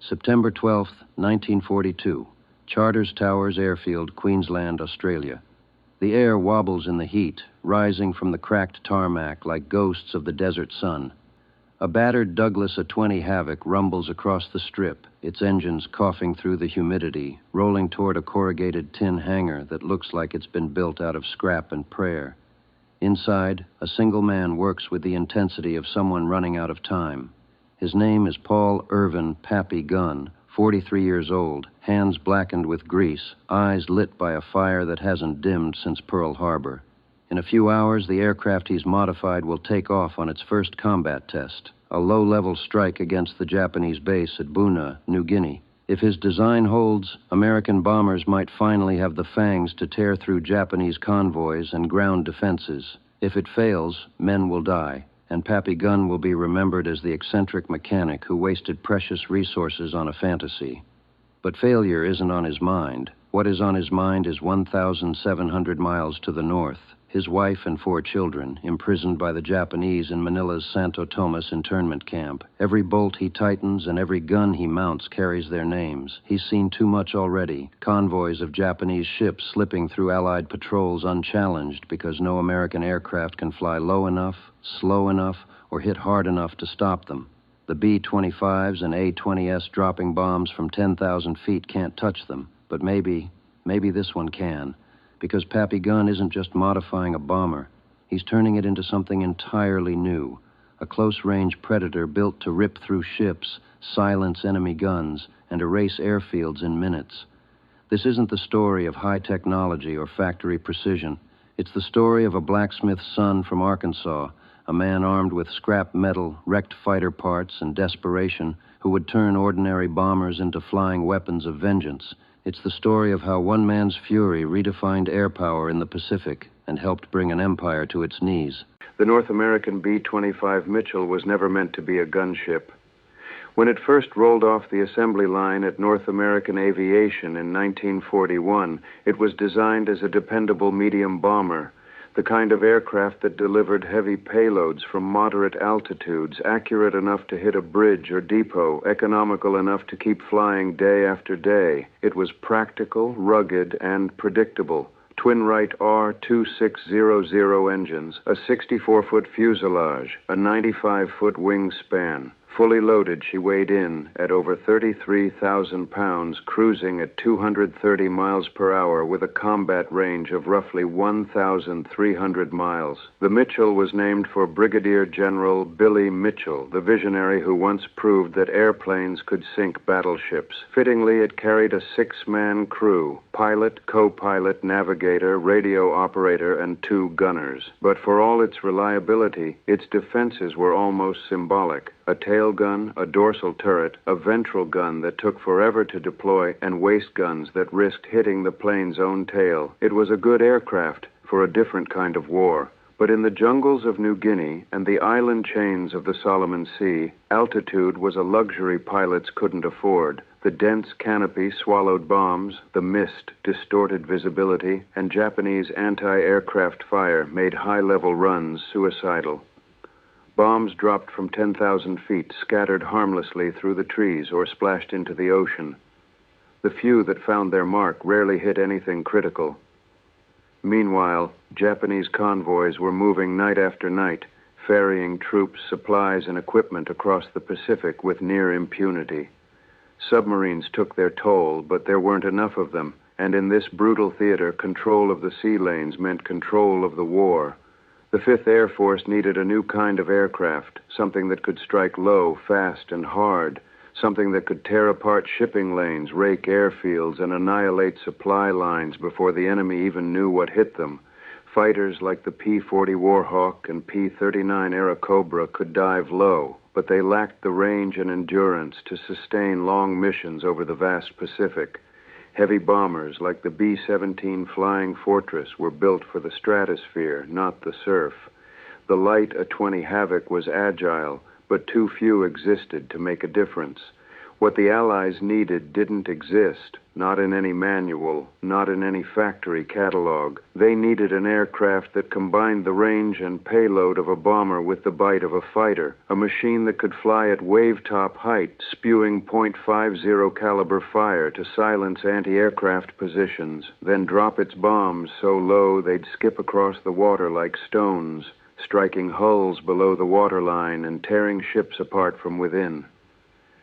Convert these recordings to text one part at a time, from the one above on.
September 12th, 1942. Charters Towers Airfield, Queensland, Australia. The air wobbles in the heat, rising from the cracked tarmac like ghosts of the desert sun. A battered Douglas A-20 Havoc rumbles across the strip, its engines coughing through the humidity, rolling toward a corrugated tin hangar that looks like it's been built out of scrap and prayer. Inside, a single man works with the intensity of someone running out of time. His name is Paul Irvin Pappy Gunn, 43 years old, hands blackened with grease, eyes lit by a fire that hasn't dimmed since Pearl Harbor. In a few hours, the aircraft he's modified will take off on its first combat test, a low-level strike against the Japanese base at Buna, New Guinea. If his design holds, American bombers might finally have the fangs to tear through Japanese convoys and ground defenses. If it fails, men will die, and Pappy Gunn will be remembered as the eccentric mechanic who wasted precious resources on a fantasy. But failure isn't on his mind. What is on his mind is 1,700 miles to the north, his wife and 4 children, imprisoned by the Japanese in Manila's Santo Tomas internment camp. Every bolt he tightens and every gun he mounts carries their names. He's seen too much already. Convoys of Japanese ships slipping through Allied patrols unchallenged because no American aircraft can fly low enough, slow enough, or hit hard enough to stop them. The B-25s and A-20s dropping bombs from 10,000 feet can't touch them, but maybe this one can. Because Pappy Gunn isn't just modifying a bomber. He's turning it into something entirely new. A close-range predator built to rip through ships, silence enemy guns, and erase airfields in minutes. This isn't the story of high technology or factory precision. It's the story of a blacksmith's son from Arkansas, a man armed with scrap metal, wrecked fighter parts, and desperation, who would turn ordinary bombers into flying weapons of vengeance. It's the story of how one man's fury redefined air power in the Pacific and helped bring an empire to its knees. The North American B-25 Mitchell was never meant to be a gunship. When it first rolled off the assembly line at North American Aviation in 1941, it was designed as a dependable medium bomber, the kind of aircraft that delivered heavy payloads from moderate altitudes, accurate enough to hit a bridge or depot, economical enough to keep flying day after day. It was practical, rugged, and predictable. Twin-Wright R-2600 engines, a 64-foot fuselage, a 95-foot wingspan. Fully loaded, she weighed in at over 33,000 pounds, cruising at 230 miles per hour with a combat range of roughly 1,300 miles. The Mitchell was named for Brigadier General Billy Mitchell, the visionary who once proved that airplanes could sink battleships. Fittingly, it carried a 6-man crew, pilot, co-pilot, navigator, radio operator, and 2 gunners. But for all its reliability, its defenses were almost symbolic. A tail gun, a dorsal turret, a ventral gun that took forever to deploy, and waist guns that risked hitting the plane's own tail. It was a good aircraft for a different kind of war. But in the jungles of New Guinea and the island chains of the Solomon Sea, altitude was a luxury pilots couldn't afford. The dense canopy swallowed bombs, the mist distorted visibility, and Japanese anti-aircraft fire made high-level runs suicidal. Bombs dropped from 10,000 feet, scattered harmlessly through the trees or splashed into the ocean. The few that found their mark rarely hit anything critical. Meanwhile, Japanese convoys were moving night after night, ferrying troops, supplies, and equipment across the Pacific with near impunity. Submarines took their toll, but there weren't enough of them, and in this brutal theater, control of the sea lanes meant control of the war. The 5th Air Force needed a new kind of aircraft, something that could strike low, fast, and hard, something that could tear apart shipping lanes, rake airfields, and annihilate supply lines before the enemy even knew what hit them. Fighters like the P-40 Warhawk and P-39 Airacobra could dive low, but they lacked the range and endurance to sustain long missions over the vast Pacific. Heavy bombers like the B-17 Flying Fortress were built for the stratosphere, not the surf. The light A-20 Havoc was agile, but too few existed to make a difference. What the Allies needed didn't exist, not in any manual, not in any factory catalog. They needed an aircraft that combined the range and payload of a bomber with the bite of a fighter, a machine that could fly at wave-top height, spewing .50 caliber fire to silence anti-aircraft positions, then drop its bombs so low they'd skip across the water like stones, striking hulls below the waterline and tearing ships apart from within.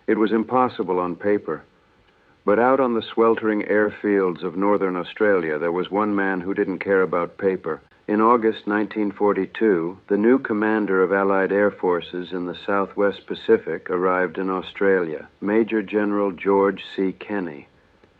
It was impossible on paper. But out on the sweltering airfields of northern Australia, there was one man who didn't care about paper. In August 1942, the new commander of Allied air forces in the Southwest Pacific arrived in Australia, Major General George C. Kenny.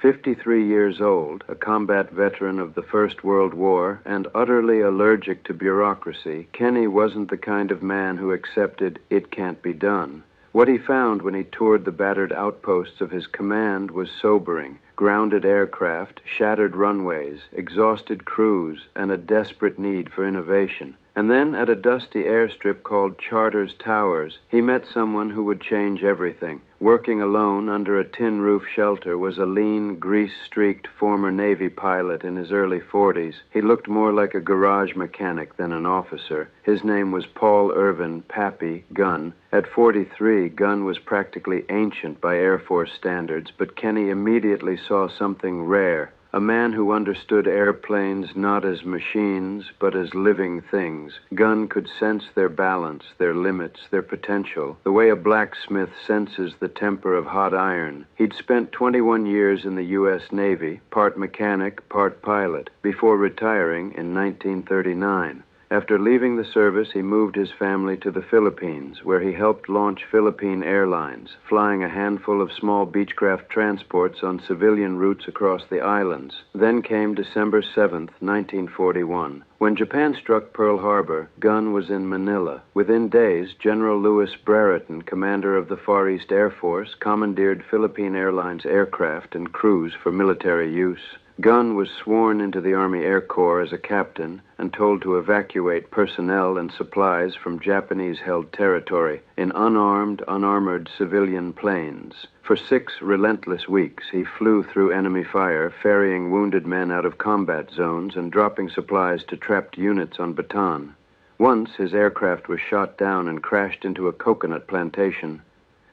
53 years old, a combat veteran of the First World War, and utterly allergic to bureaucracy, Kenny wasn't the kind of man who accepted "it can't be done." What he found when he toured the battered outposts of his command was sobering. Grounded aircraft, shattered runways, exhausted crews, and a desperate need for innovation. And then, at a dusty airstrip called Charters Towers, he met someone who would change everything. Working alone under a tin roof shelter was a lean, grease-streaked former Navy pilot in his early 40s. He looked more like a garage mechanic than an officer. His name was Paul Irvin Pappy Gunn. At 43, Gunn was practically ancient by Air Force standards, but Kenny immediately saw something rare. A man who understood airplanes not as machines, but as living things. Gunn could sense their balance, their limits, their potential, the way a blacksmith senses the temper of hot iron. He'd spent 21 years in the U.S. Navy, part mechanic, part pilot, before retiring in 1939. After leaving the service, he moved his family to the Philippines, where he helped launch Philippine Airlines, flying a handful of small Beechcraft transports on civilian routes across the islands. Then came December 7th, 1941. When Japan struck Pearl Harbor, Gunn was in Manila. Within days, General Louis Brereton, commander of the Far East Air Force, commandeered Philippine Airlines aircraft and crews for military use. Gunn was sworn into the Army Air Corps as a captain and told to evacuate personnel and supplies from Japanese-held territory in unarmed, unarmored civilian planes. For 6 relentless weeks, he flew through enemy fire, ferrying wounded men out of combat zones and dropping supplies to trapped units on Bataan. Once, his aircraft was shot down and crashed into a coconut plantation.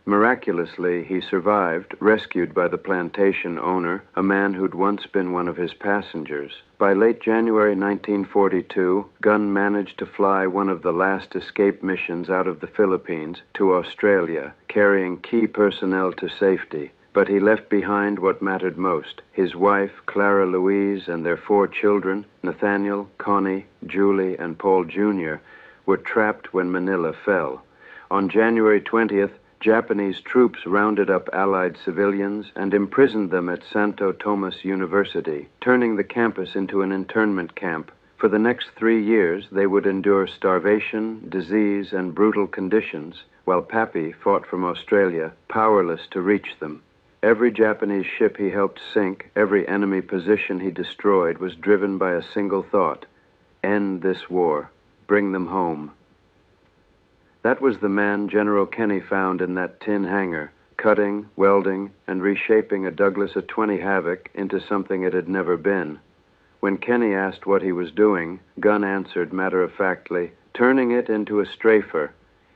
Miraculously, he survived, rescued by the plantation owner, a man who'd once been one of his passengers. By late January 1942, Gunn managed to fly one of the last escape missions out of the Philippines to Australia, carrying key personnel to safety. But he left behind what mattered most. His wife, Clara Louise, and their 4 children, Nathaniel, Connie, Julie, and Paul Jr., were trapped when Manila fell. On January 20th, Japanese troops rounded up Allied civilians and imprisoned them at Santo Tomas University, turning the campus into an internment camp. For the next 3 years, they would endure starvation, disease, and brutal conditions, while Pappy fought from Australia, powerless to reach them. Every Japanese ship he helped sink, every enemy position he destroyed, was driven by a single thought: end this war, bring them home. That was the man General Kenny found in that tin hangar, cutting, welding, and reshaping a Douglas A-20 Havoc into something it had never been. When Kenny asked what he was doing, Gunn answered matter-of-factly, turning it into a strafer.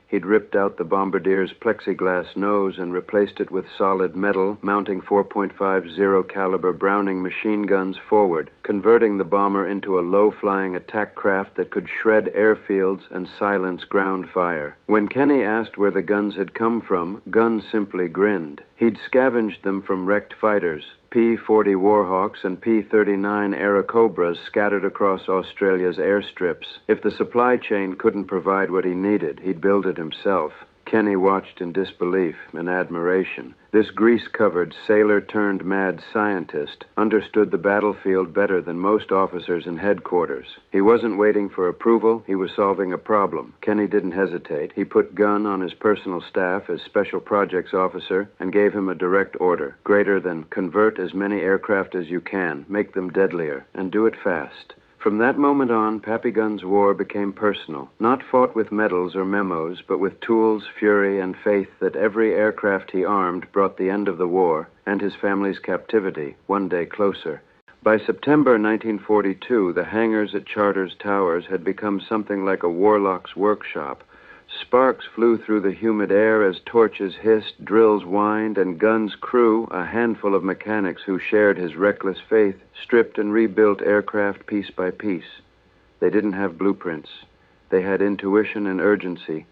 He'd ripped out the bombardier's plexiglass nose and replaced it with solid metal, mounting .450 caliber Browning machine guns forward, converting the bomber into a low-flying attack craft that could shred airfields and silence ground fire. When Kenny asked where the guns had come from, Gunn simply grinned. He'd scavenged them from wrecked fighters, P-40 Warhawks and P-39 Airacobras scattered across Australia's airstrips. If the supply chain couldn't provide what he needed, he'd build it himself. Kenny watched in disbelief and admiration. This grease-covered, sailor-turned-mad scientist understood the battlefield better than most officers in headquarters. He wasn't waiting for approval, he was solving a problem. Kenny didn't hesitate. He put Gunn on his personal staff as Special Projects Officer and gave him a direct order, greater than convert as many aircraft as you can, make them deadlier, and do it fast. From that moment on, Pappy Gunn's war became personal, not fought with medals or memos, but with tools, fury, and faith that every aircraft he armed brought the end of the war and his family's captivity one day closer. By September 1942, the hangars at Charters Towers had become something like a warlock's workshop. Sparks flew through the humid air as torches hissed, drills whined, and Gunn's crew, a handful of mechanics who shared his reckless faith, stripped and rebuilt aircraft piece by piece. They didn't have blueprints. They had intuition and urgency.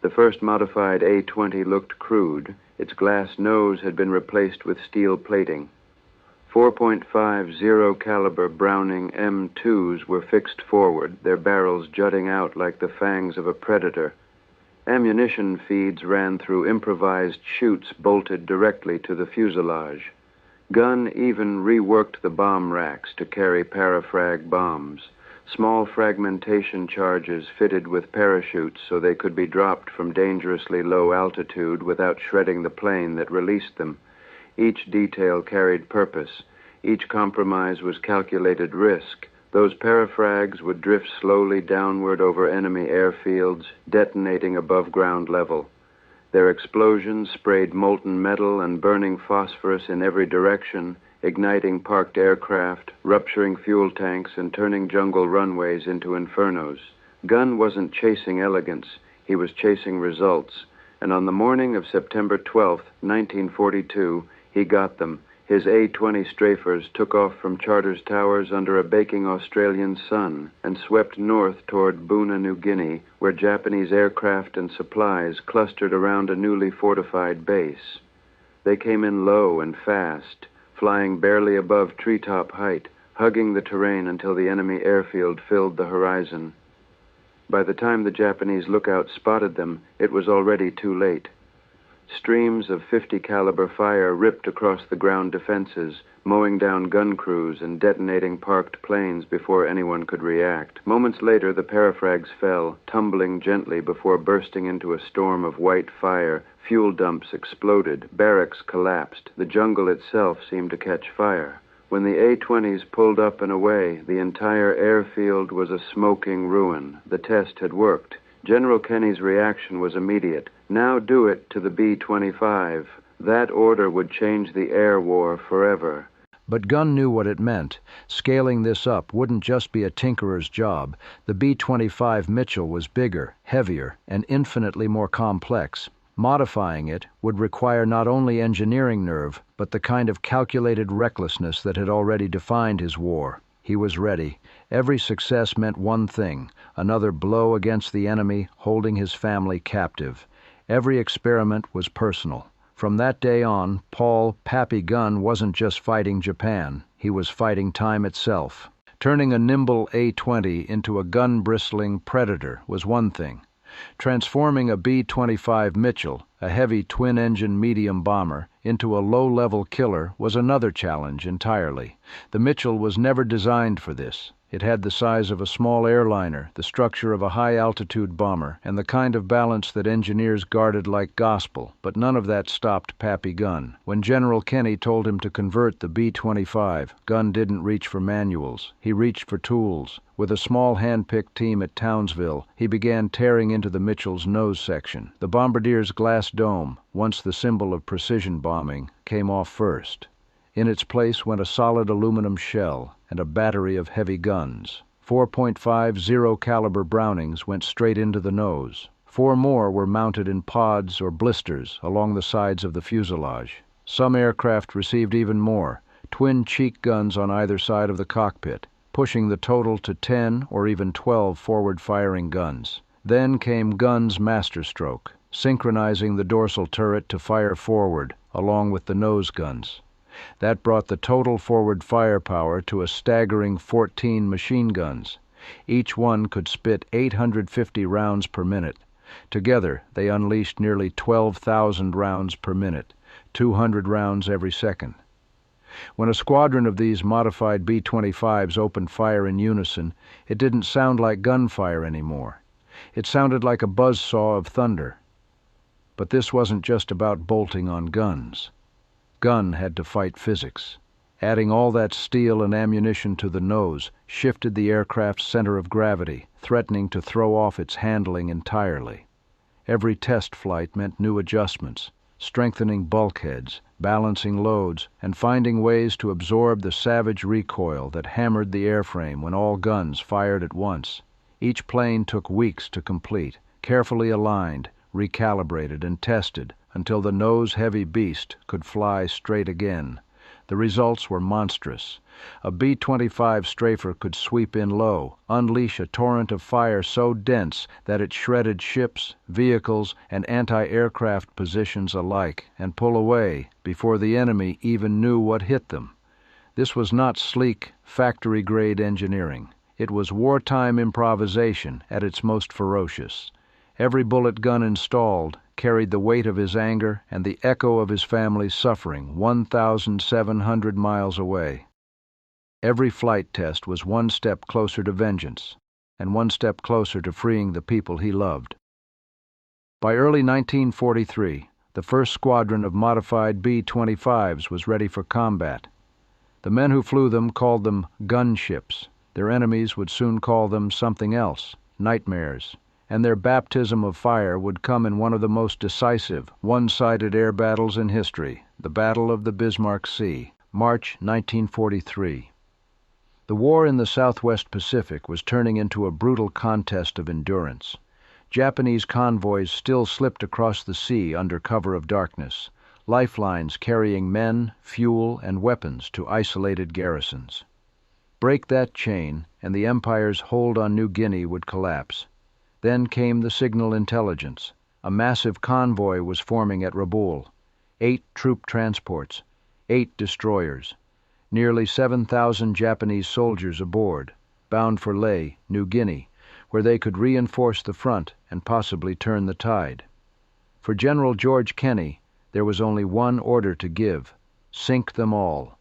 The first modified A-20 looked crude. Its glass nose had been replaced with steel plating. 4.50 caliber Browning M2s were fixed forward, their barrels jutting out like the fangs of a predator. Ammunition feeds ran through improvised chutes bolted directly to the fuselage. Gunn even reworked the bomb racks to carry parafrag bombs, small fragmentation charges fitted with parachutes so they could be dropped from dangerously low altitude without shredding the plane that released them. Each detail carried purpose. Each compromise was calculated risk. Those parafrags would drift slowly downward over enemy airfields, detonating above ground level. Their explosions sprayed molten metal and burning phosphorus in every direction, igniting parked aircraft, rupturing fuel tanks, and turning jungle runways into infernos. Gunn wasn't chasing elegance. He was chasing results. And on the morning of September 12, 1942, he got them. His A-20 strafers took off from Charters Towers under a baking Australian sun and swept north toward Buna, New Guinea, where Japanese aircraft and supplies clustered around a newly fortified base. They came in low and fast, flying barely above treetop height, hugging the terrain until the enemy airfield filled the horizon. By the time the Japanese lookout spotted them, it was already too late. Streams of .50 caliber fire ripped across the ground defenses, mowing down gun crews and detonating parked planes before anyone could react. Moments later, the parafrags fell, tumbling gently before bursting into a storm of white fire. Fuel dumps exploded, barracks collapsed, the jungle itself seemed to catch fire. When the A-20s pulled up and away, the entire airfield was a smoking ruin. The test had worked. General Kenny's reaction was immediate. Now do it to the B-25. That order would change the air war forever. But Gunn knew what it meant. Scaling this up wouldn't just be a tinkerer's job. The B-25 Mitchell was bigger, heavier, and infinitely more complex. Modifying it would require not only engineering nerve, but the kind of calculated recklessness that had already defined his war. He was ready. Every success meant one thing, another blow against the enemy, holding his family captive. Every experiment was personal. From that day on, Paul "Pappy Gunn" wasn't just fighting Japan. He was fighting time itself. Turning a nimble A-20 into a gun-bristling predator was one thing. Transforming a B-25 Mitchell, a heavy twin-engine medium bomber, into a low-level killer was another challenge entirely. The Mitchell was never designed for this. It had the size of a small airliner, the structure of a high-altitude bomber, and the kind of balance that engineers guarded like gospel, but none of that stopped Pappy Gunn. When General Kenny told him to convert the B-25, Gunn didn't reach for manuals. He reached for tools. With a small hand-picked team at Townsville, he began tearing into the Mitchell's nose section. The bombardier's glass dome, once the symbol of precision bombing, came off first. In its place went a solid aluminum shell and a battery of heavy guns. 4.50 caliber Brownings went straight into the nose. 4 more were mounted in pods or blisters along the sides of the fuselage. Some aircraft received even more, twin cheek guns on either side of the cockpit, pushing the total to 10 or even 12 forward-firing guns. Then came Gunn's masterstroke, synchronizing the dorsal turret to fire forward, along with the nose guns. That brought the total forward firepower to a staggering 14 machine guns. Each one could spit 850 rounds per minute. Together, they unleashed nearly 12,000 rounds per minute, 200 rounds every second. When a squadron of these modified B-25s opened fire in unison, it didn't sound like gunfire anymore. It sounded like a buzzsaw of thunder. But this wasn't just about bolting on guns. Gunn had to fight physics. Adding all that steel and ammunition to the nose shifted the aircraft's center of gravity, threatening to throw off its handling entirely. Every test flight meant new adjustments, strengthening bulkheads, balancing loads, and finding ways to absorb the savage recoil that hammered the airframe when all guns fired at once. Each plane took weeks to complete, carefully aligned, recalibrated, and tested until the nose-heavy beast could fly straight again. The results were monstrous. A B-25 strafer could sweep in low, unleash a torrent of fire so dense that it shredded ships, vehicles, and anti-aircraft positions alike, and pull away before the enemy even knew what hit them. This was not sleek, factory-grade engineering. It was wartime improvisation at its most ferocious. Every bullet gun installed carried the weight of his anger and the echo of his family's suffering 1,700 miles away. Every flight test was one step closer to vengeance, and one step closer to freeing the people he loved. By early 1943, the first squadron of modified B-25s was ready for combat. The men who flew them called them gunships. Their enemies would soon call them something else, nightmares. And their baptism of fire would come in one of the most decisive, one-sided air battles in history, the Battle of the Bismarck Sea, March 1943. The war in the Southwest Pacific was turning into a brutal contest of endurance. Japanese convoys still slipped across the sea under cover of darkness, lifelines carrying men, fuel, and weapons to isolated garrisons. Break that chain, and the Empire's hold on New Guinea would collapse. Then came the signal intelligence. A massive convoy was forming at Rabaul. 8 troop transports, 8 destroyers, nearly 7,000 Japanese soldiers aboard, bound for Lae, New Guinea, where they could reinforce the front and possibly turn the tide. For General George Kenney, there was only one order to give: sink them all.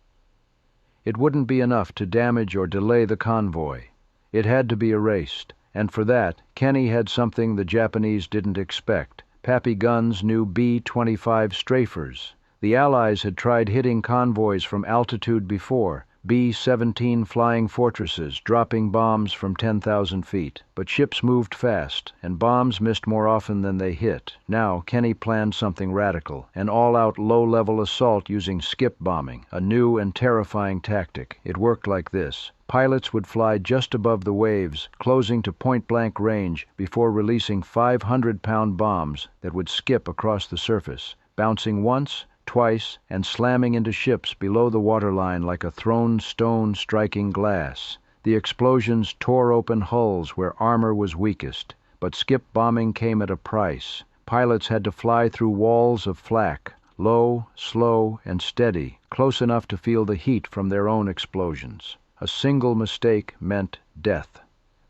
It wouldn't be enough to damage or delay the convoy. It had to be erased. And for that, Kenney had something the Japanese didn't expect: Pappy Gunn's new B-25 strafers. The Allies had tried hitting convoys from altitude before, B-17 flying fortresses dropping bombs from 10,000 feet. But ships moved fast, and bombs missed more often than they hit. Now Kenney planned something radical, an all-out low-level assault using skip bombing, a new and terrifying tactic. It worked like this. Pilots would fly just above the waves, closing to point-blank range before releasing 500-pound bombs that would skip across the surface, bouncing once, twice, and slamming into ships below the waterline like a thrown stone striking glass. The explosions tore open hulls where armor was weakest, but skip bombing came at a price. Pilots had to fly through walls of flak, low, slow, and steady, close enough to feel the heat from their own explosions. A single mistake meant death.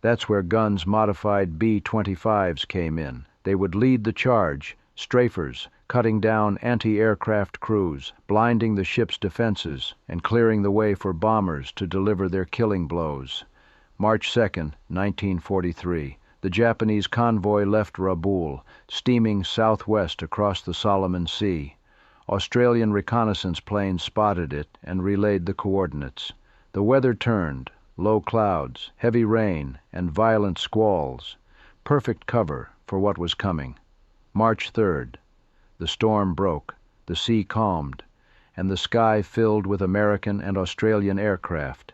That's where Gunn's modified B-25s came in. They would lead the charge, strafers, cutting down anti-aircraft crews, blinding the ship's defenses, and clearing the way for bombers to deliver their killing blows. March 2nd, 1943. The Japanese convoy left Rabaul, steaming southwest across the Solomon Sea. Australian reconnaissance planes spotted it and relayed the coordinates. The weather turned: low clouds, heavy rain, and violent squalls. Perfect cover for what was coming. March 3rd. The storm broke, the sea calmed, and the sky filled with American and Australian aircraft.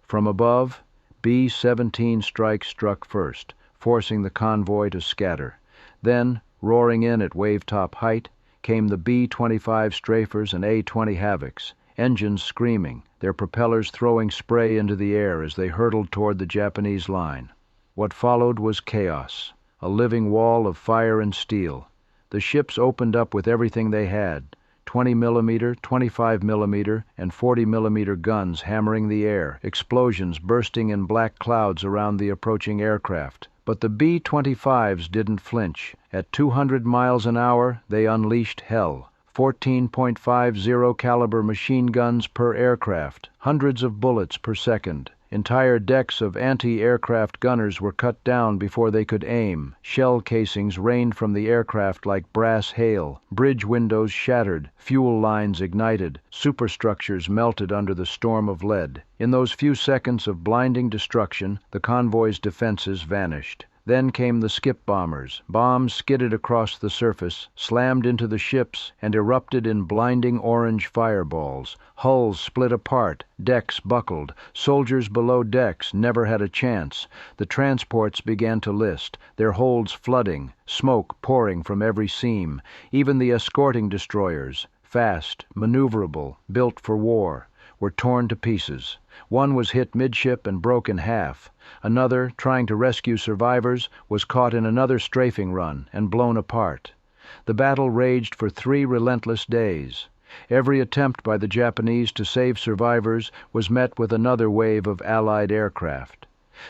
From above, B-17 strikes struck first, forcing the convoy to scatter. Then, roaring in at wave-top height, came the B-25 strafers and A-20 Havocs, engines screaming, their propellers throwing spray into the air as they hurtled toward the Japanese line. What followed was chaos, a living wall of fire and steel. The ships opened up with everything they had: 20mm, 25mm, and 40mm guns hammering the air, explosions bursting in black clouds around the approaching aircraft. But the B-25s didn't flinch. At 200 miles an hour, they unleashed hell. 14.50 caliber machine guns per aircraft, hundreds of bullets per second, Entire decks of anti-aircraft gunners were cut down before they could aim. Shell casings rained from the aircraft like brass hail. Bridge windows shattered. Fuel lines ignited. Superstructures melted under the storm of lead. In those few seconds of blinding destruction, the convoy's defenses vanished. Then came the skip bombers. Bombs skidded across the surface, slammed into the ships, and erupted in blinding orange fireballs. Hulls split apart, decks buckled. Soldiers below decks never had a chance. The transports began to list, their holds flooding, smoke pouring from every seam. Even the escorting destroyers, fast, maneuverable, built for war, were torn to pieces. One was hit midship and broke in half. Another, trying to rescue survivors, was caught in another strafing run and blown apart. The battle raged for 3 relentless days. Every attempt by the Japanese to save survivors was met with another wave of Allied aircraft.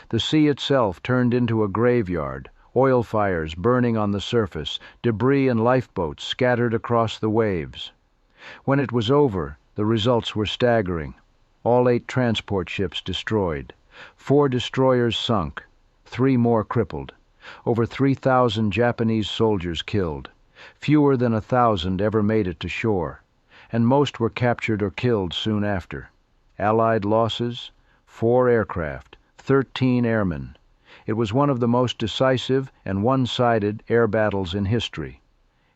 The sea itself turned into a graveyard, oil fires burning on the surface, debris and lifeboats scattered across the waves. When it was over, the results were staggering. All 8 transport ships destroyed. 4 destroyers sunk. 3 more crippled. Over 3,000 Japanese soldiers killed. Fewer than 1,000 ever made it to shore, and most were captured or killed soon after. Allied losses: 4 aircraft, 13 airmen. It was one of the most decisive and one-sided air battles in history.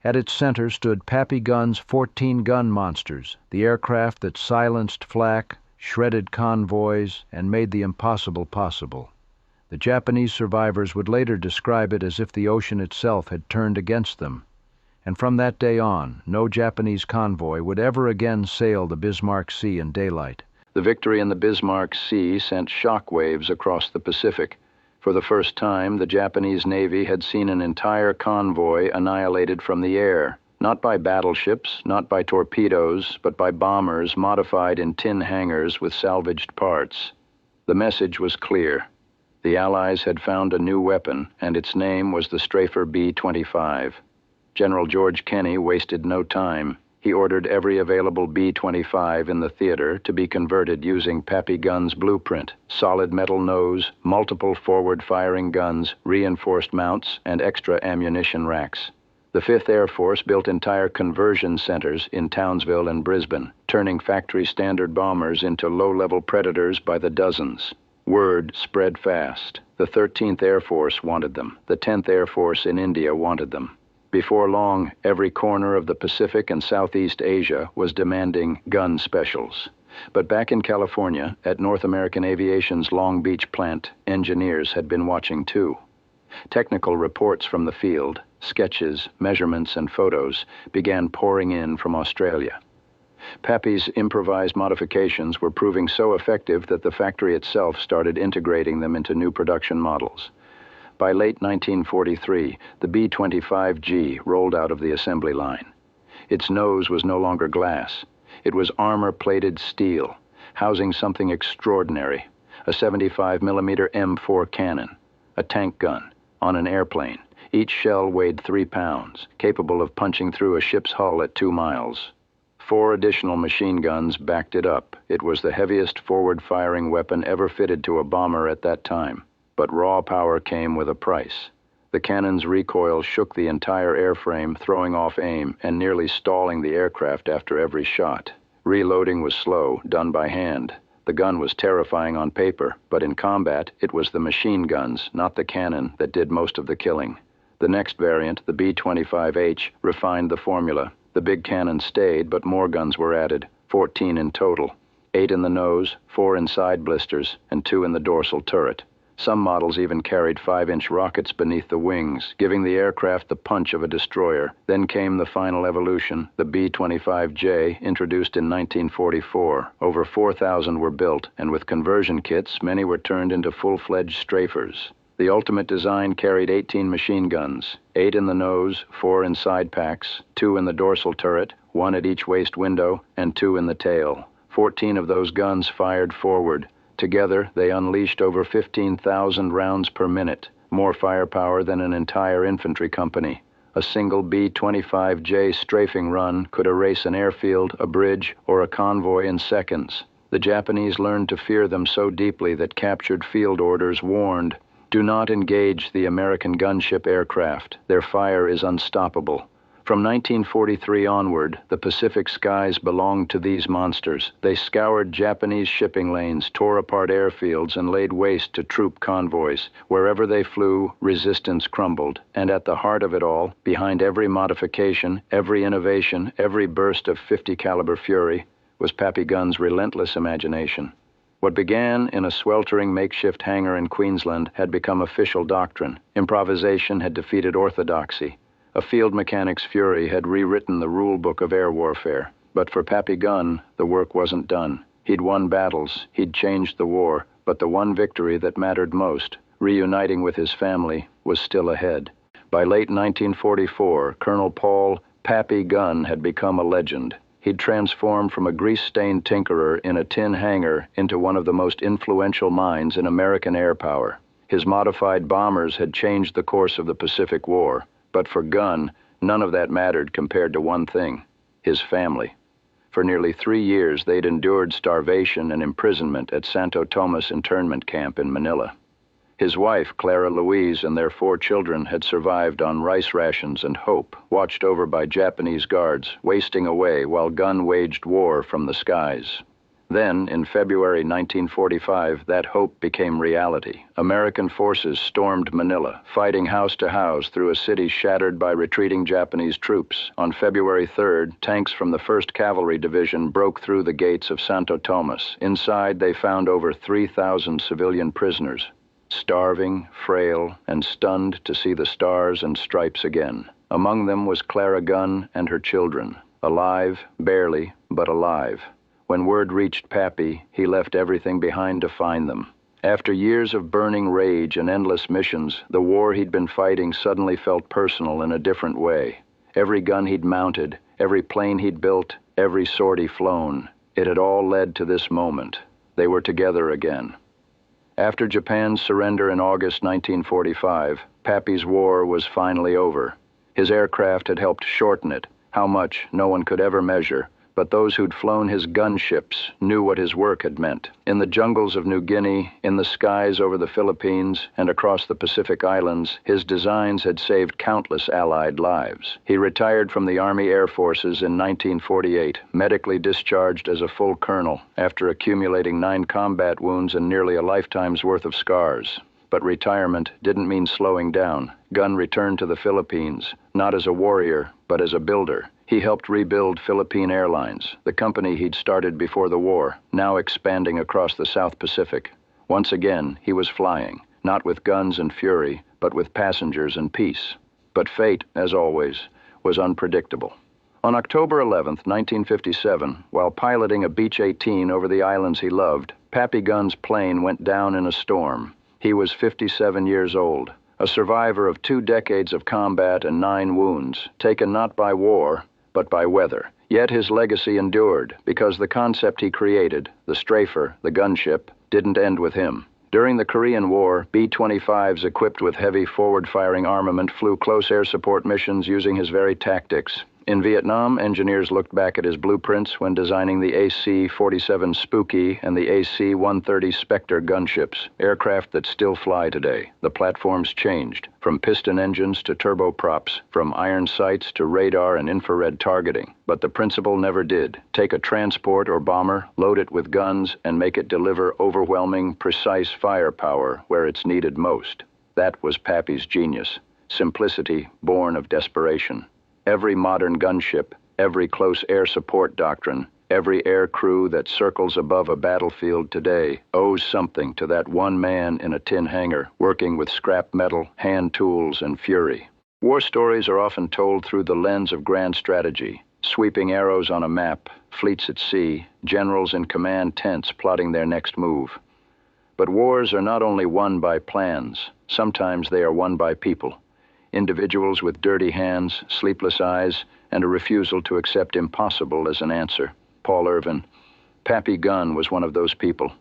At its center stood Pappy Gunn's 14-gun monsters, the aircraft that silenced flak, shredded convoys, and made the impossible possible. The Japanese survivors would later describe it as if the ocean itself had turned against them. And from that day on, no Japanese convoy would ever again sail the Bismarck Sea in daylight. The victory in the Bismarck Sea sent shock waves across the Pacific. For the first time, the Japanese Navy had seen an entire convoy annihilated from the air. Not by battleships, not by torpedoes, but by bombers modified in tin hangars with salvaged parts. The message was clear. The Allies had found a new weapon, and its name was the Strafer B-25. General George Kenney wasted no time. He ordered every available B-25 in the theater to be converted using Pappy Gunn's blueprint: solid metal nose, multiple forward-firing guns, reinforced mounts, and extra ammunition racks. The 5th Air Force built entire conversion centers in Townsville and Brisbane, turning factory-standard bombers into low-level predators by the dozens. Word spread fast. The 13th Air Force wanted them. The 10th Air Force in India wanted them. Before long, every corner of the Pacific and Southeast Asia was demanding gun specials. But back in California, at North American Aviation's Long Beach plant, engineers had been watching too. Technical reports from the field, sketches, measurements, and photos began pouring in from Australia. Pappy's improvised modifications were proving so effective that the factory itself started integrating them into new production models. By late 1943, the B-25G rolled out of the assembly line. Its nose was no longer glass. It was armor-plated steel, housing something extraordinary: a 75mm M4 cannon, a tank gun, on an airplane. Each shell weighed 3 pounds, capable of punching through a ship's hull at 2 miles. 4 additional machine guns backed it up. It was the heaviest forward-firing weapon ever fitted to a bomber at that time. But raw power came with a price. The cannon's recoil shook the entire airframe, throwing off aim and nearly stalling the aircraft after every shot. Reloading was slow, done by hand. The gun was terrifying on paper, but in combat, it was the machine guns, not the cannon, that did most of the killing. The next variant, the B-25H, refined the formula. The big cannon stayed, but more guns were added, 14 in total. 8 in the nose, 4 in side blisters, and 2 in the dorsal turret. Some models even carried 5-inch rockets beneath the wings, giving the aircraft the punch of a destroyer. Then came the final evolution, the B-25J, introduced in 1944. Over 4,000 were built, and with conversion kits, many were turned into full-fledged strafers. The ultimate design carried 18 machine guns, 8 in the nose, 4 in side packs, 2 in the dorsal turret, 1 at each waist window, and 2 in the tail. 14 of those guns fired forward. Together, they unleashed over 15,000 rounds per minute, more firepower than an entire infantry company. A single B-25J strafing run could erase an airfield, a bridge, or a convoy in seconds. The Japanese learned to fear them so deeply that captured field orders warned, "Do not engage the American gunship aircraft. Their fire is unstoppable." From 1943 onward, the Pacific skies belonged to these monsters. They scoured Japanese shipping lanes, tore apart airfields, and laid waste to troop convoys. Wherever they flew, resistance crumbled. And at the heart of it all, behind every modification, every innovation, every burst of .50 caliber fury, was Pappy Gunn's relentless imagination. What began in a sweltering makeshift hangar in Queensland had become official doctrine. Improvisation had defeated orthodoxy. A field mechanic's fury had rewritten the rulebook of air warfare. But for Pappy Gunn, the work wasn't done. He'd won battles, he'd changed the war, but the one victory that mattered most, reuniting with his family, was still ahead. By late 1944, Colonel Paul Pappy Gunn had become a legend. He'd transformed from a grease-stained tinkerer in a tin hangar into one of the most influential minds in American air power. His modified bombers had changed the course of the Pacific War. But for Gunn, none of that mattered compared to one thing: his family. For nearly 3 years, they'd endured starvation and imprisonment at Santo Tomas internment camp in Manila. His wife, Clara Louise, and their 4 children had survived on rice rations and hope, watched over by Japanese guards, wasting away while Gunn waged war from the skies. Then, in February 1945, that hope became reality. American forces stormed Manila, fighting house to house through a city shattered by retreating Japanese troops. On February 3rd, tanks from the 1st Cavalry Division broke through the gates of Santo Tomas. Inside, they found over 3,000 civilian prisoners, starving, frail, and stunned to see the stars and stripes again. Among them was Clara Gunn and her children, alive, barely, but alive. When word reached Pappy, he left everything behind to find them. After years of burning rage and endless missions, the war he'd been fighting suddenly felt personal in a different way. Every gun he'd mounted, every plane he'd built, every sword he'd flown, it had all led to this moment. They were together again. After Japan's surrender in August 1945, Pappy's war was finally over. His aircraft had helped shorten it, how much no one could ever measure. But those who'd flown his gunships knew what his work had meant. In the jungles of New Guinea, in the skies over the Philippines, and across the Pacific Islands, his designs had saved countless Allied lives. He retired from the Army Air Forces in 1948, medically discharged as a full colonel, after accumulating 9 combat wounds and nearly a lifetime's worth of scars. But retirement didn't mean slowing down. Gunn returned to the Philippines, not as a warrior, but as a builder. He helped rebuild Philippine Airlines, the company he'd started before the war, now expanding across the South Pacific. Once again, he was flying, not with guns and fury, but with passengers and peace. But fate, as always, was unpredictable. On October 11, 1957, while piloting a Beech 18 over the islands he loved, Pappy Gunn's plane went down in a storm. He was 57 years old, a survivor of 2 decades of combat and 9 wounds, taken not by war, but by weather. Yet his legacy endured, because the concept he created, the strafer, the gunship, didn't end with him. During the Korean War, B-25s equipped with heavy forward-firing armament flew close air support missions using his very tactics. In Vietnam, engineers looked back at his blueprints when designing the AC-47 Spooky and the AC-130 Spectre gunships, aircraft that still fly today. The platforms changed, from piston engines to turboprops, from iron sights to radar and infrared targeting. But the principle never did. Take a transport or bomber, load it with guns, and make it deliver overwhelming, precise firepower where it's needed most. That was Pappy's genius. Simplicity born of desperation. Every modern gunship, every close air support doctrine, every air crew that circles above a battlefield today owes something to that one man in a tin hangar, working with scrap metal, hand tools, and fury. War stories are often told through the lens of grand strategy, sweeping arrows on a map, fleets at sea, generals in command tents plotting their next move. But wars are not only won by plans, sometimes they are won by people. Individuals with dirty hands, sleepless eyes, and a refusal to accept impossible as an answer. Paul Irvin. Pappy Gunn was one of those people.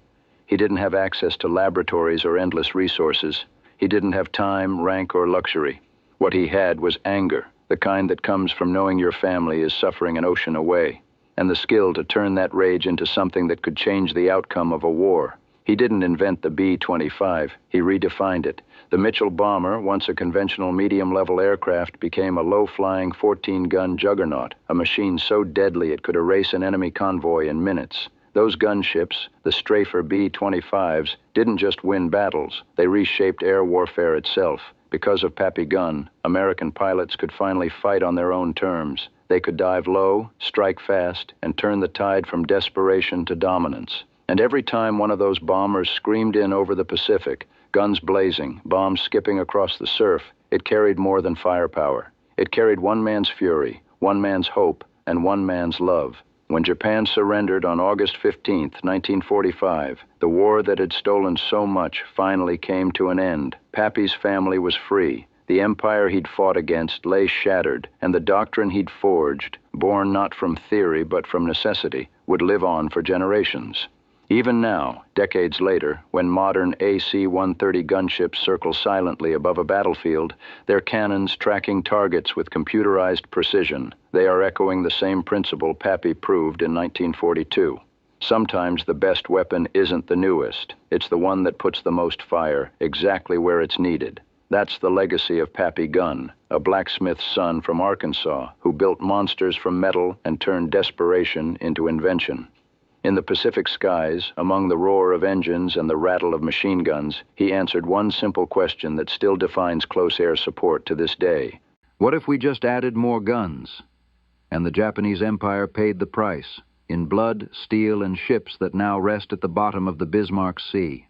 He didn't have access to laboratories or endless resources. He didn't have time, rank, or luxury. What he had was anger, the kind that comes from knowing your family is suffering an ocean away. and the skill to turn that rage into something that could change the outcome of a war. He didn't invent the B-25, he redefined it. The Mitchell bomber, once a conventional medium-level aircraft, became a low-flying 14-gun juggernaut, a machine so deadly it could erase an enemy convoy in minutes. Those gunships, the strafer B-25s, didn't just win battles, they reshaped air warfare itself. Because of Pappy Gunn, American pilots could finally fight on their own terms. They could dive low, strike fast, and turn the tide from desperation to dominance. And every time one of those bombers screamed in over the Pacific, guns blazing, bombs skipping across the surf, it carried more than firepower. It carried one man's fury, one man's hope, and one man's love. When Japan surrendered on August 15, 1945, the war that had stolen so much finally came to an end. Pappy's family was free. The empire he'd fought against lay shattered, and the doctrine he'd forged, born not from theory but from necessity, would live on for generations. Even now, decades later, when modern AC-130 gunships circle silently above a battlefield, their cannons tracking targets with computerized precision, they are echoing the same principle Pappy proved in 1942. Sometimes the best weapon isn't the newest. It's the one that puts the most fire exactly where it's needed. That's the legacy of Pappy Gunn, a blacksmith's son from Arkansas who built monsters from metal and turned desperation into invention. In the Pacific skies, among the roar of engines and the rattle of machine guns, he answered one simple question that still defines close air support to this day. What if we just added more guns? And the Japanese Empire paid the price, in blood, steel, and ships that now rest at the bottom of the Bismarck Sea.